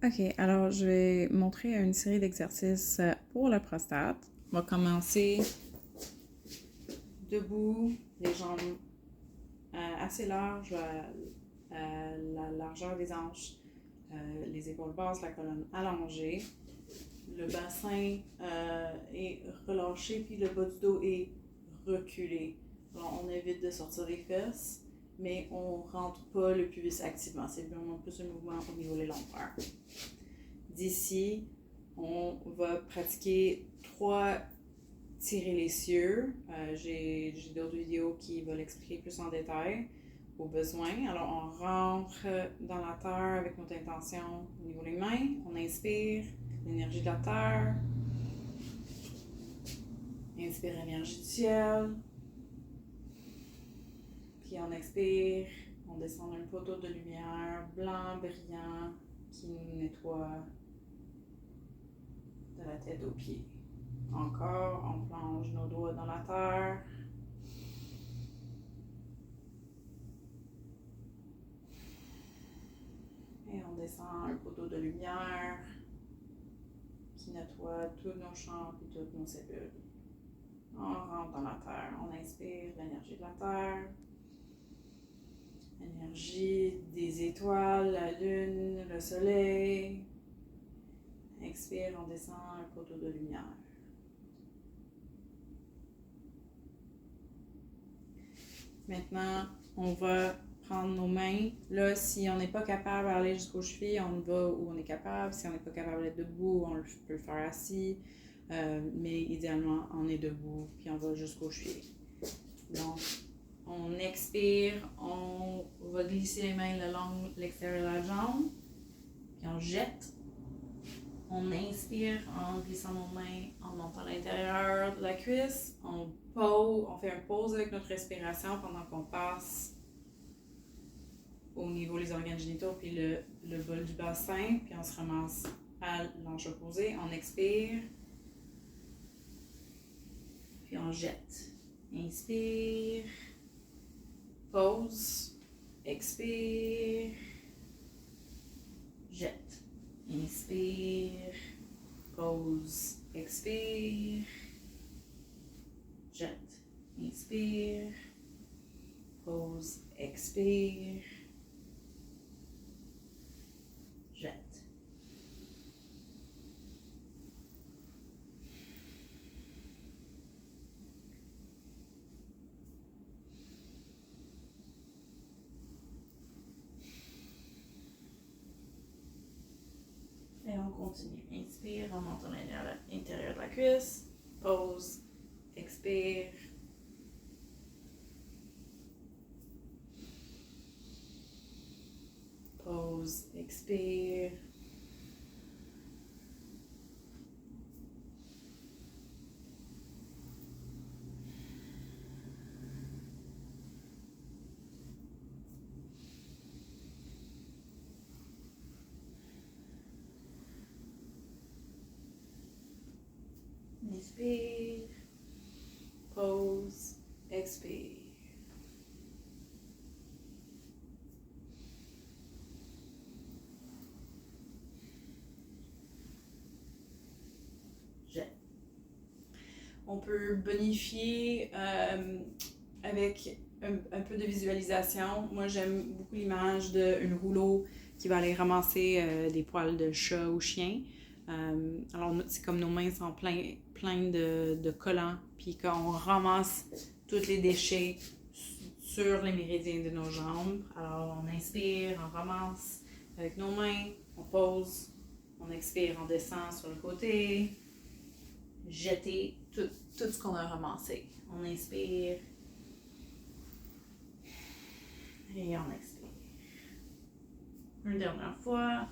Ok, alors je vais montrer une série d'exercices pour la prostate. On va commencer debout, les jambes assez larges à la largeur des hanches, les épaules basses, la colonne allongée. Le bassin est relâché, puis le bas du dos est reculé. Alors, on évite de sortir les fesses, mais on ne rentre pas le pubis activement. C'est vraiment plus un mouvement au niveau des lombaires. D'ici, on va pratiquer 3 tirer les cieux. J'ai d'autres vidéos qui vont l'expliquer plus en détail au besoin. Alors, on rentre dans la terre avec notre intention au niveau des mains. On inspire l'énergie de la terre. Inspire l'énergie du ciel. Puis on expire. On descend d'un poteau de lumière blanc, brillant, qui nous nettoie de la tête aux pieds. Encore, on plonge nos doigts dans la terre. Et on descend un poteau de lumière qui nettoie tous nos champs et toutes nos cellules. On rentre dans la terre. On inspire l'énergie de la terre. L'énergie des étoiles, la lune, le soleil. Expire, on descend un poteau de lumière. Maintenant, on va prendre nos mains. Là, si on n'est pas capable d'aller jusqu'aux chevilles, on va où on est capable. Si on n'est pas capable d'être debout, on peut le faire assis. Mais idéalement, on est debout, puis on va jusqu'aux chevilles. Donc, on expire, on va glisser les mains le long de l'extérieur de la jambe, puis on jette. On inspire en glissant nos mains, en montant à l'intérieur de la cuisse. On fait un pause avec notre respiration pendant qu'on passe au niveau des organes génitaux puis le bol du bassin. Puis on se ramasse à l'anche opposée. On expire. Puis on jette. Inspire. Pause. Expire. Jette. Inspire. Pause. Expire. Jette. Inspire. Pause. Expire. Jette. Et on continue. Inspire en montant l'intérieur de la cuisse. Pause. Expire. Pause. Expire. Inspire. Pause. Expire. Jette. On peut bonifier avec un peu de visualisation. Moi, j'aime beaucoup l'image d'un rouleau qui va aller ramasser des poils de chat ou chien. Alors, c'est comme nos mains sont pleines de collants, puis qu'on ramasse tous les déchets sur les méridiens de nos jambes. Alors, on inspire, on ramasse avec nos mains, on pose, on expire, on descend sur le côté, jeter tout ce qu'on a ramassé. On inspire et on expire. Une dernière fois.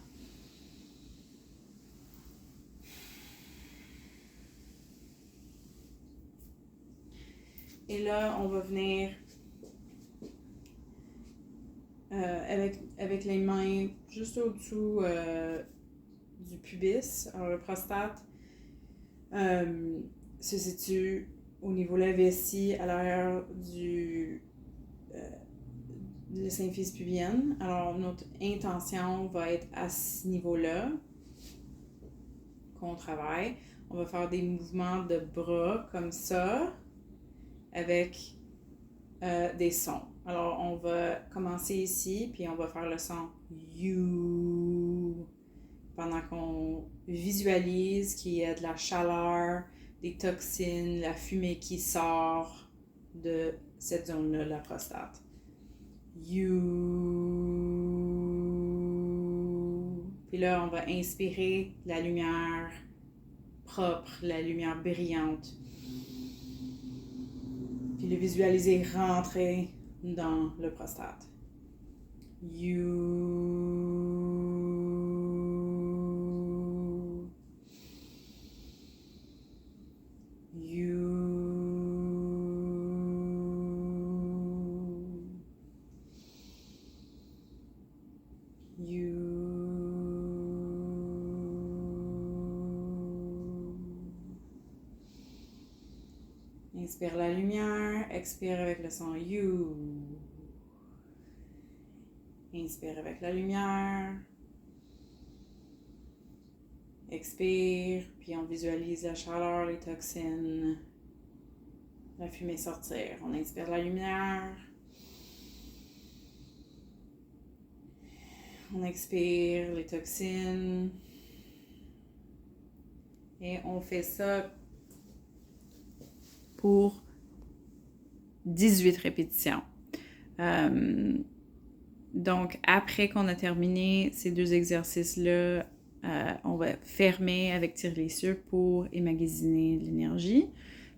Et là, on va venir avec les mains juste au-dessous du pubis. Alors, le prostate se situe au niveau de la vessie, à l'arrière le symphyse pubienne. Alors, notre intention va être à ce niveau-là qu'on travaille. On va faire des mouvements de bras comme ça avec des sons. Alors, on va commencer ici, puis on va faire le son you pendant qu'on visualise qu'il y a de la chaleur, des toxines, la fumée qui sort de cette zone-là, la prostate. You. Puis là, on va inspirer la lumière propre, la lumière brillante. Puis le visualiser rentrer dans le prostate. Inspire la lumière, expire avec le son you. Inspire avec la lumière. Expire, puis on visualise la chaleur, les toxines, la fumée sortir. On inspire la lumière. On expire les toxines. Et on fait ça pour 18 répétitions. Donc, après qu'on a terminé ces 2 exercices-là, on va fermer avec tire-les-cieux pour émagasiner l'énergie.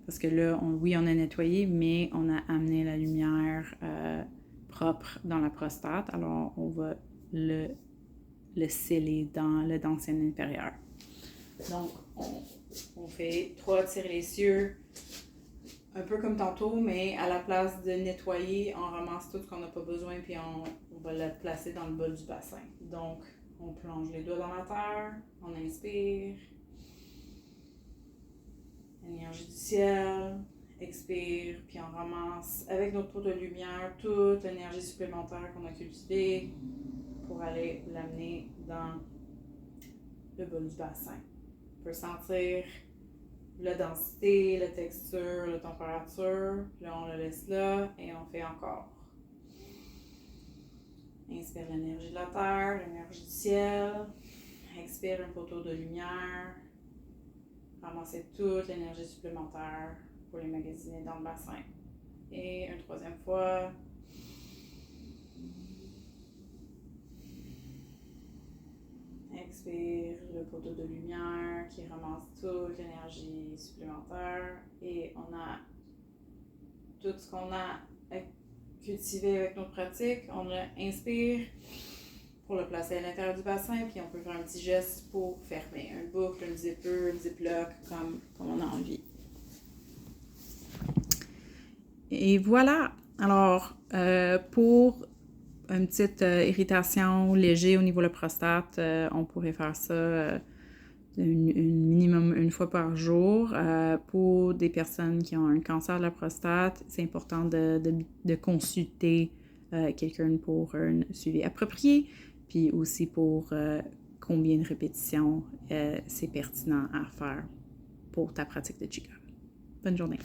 Parce que là, oui, on a nettoyé, mais on a amené la lumière propre dans la prostate. Alors, on va le sceller dans le dansien inférieur. Donc, on fait 3 tire-les-cieux, un peu comme tantôt, mais à la place de nettoyer, on ramasse tout ce qu'on n'a pas besoin, puis on va le placer dans le bol du bassin. Donc, on plonge les doigts dans la terre, on inspire, énergie du ciel, expire, puis on ramasse avec notre pot de lumière toute l'énergie supplémentaire qu'on a cultivée pour aller l'amener dans le bol du bassin. On peut sentir la densité, la texture, la température. Puis là, on le laisse là et on fait encore. Inspire l'énergie de la terre, l'énergie du ciel. Expire un poteau de lumière. Ramassez toute l'énergie supplémentaire pour les magasiner dans le bassin. Et une troisième fois. Expire le poteau de lumière qui ramasse toute l'énergie supplémentaire. Et on a tout ce qu'on a cultivé avec notre pratique. On inspire pour le placer à l'intérieur du bassin. Puis on peut faire un petit geste pour fermer. Un boucle, un zipper, un ziplock, comme on a envie. Et voilà. Alors, pour une petite irritation légère au niveau de la prostate, on pourrait faire ça minimum une fois par jour. Pour des personnes qui ont un cancer de la prostate, c'est important de consulter quelqu'un pour un suivi approprié, puis aussi pour combien de répétitions c'est pertinent à faire pour ta pratique de Qigong. Bonne journée!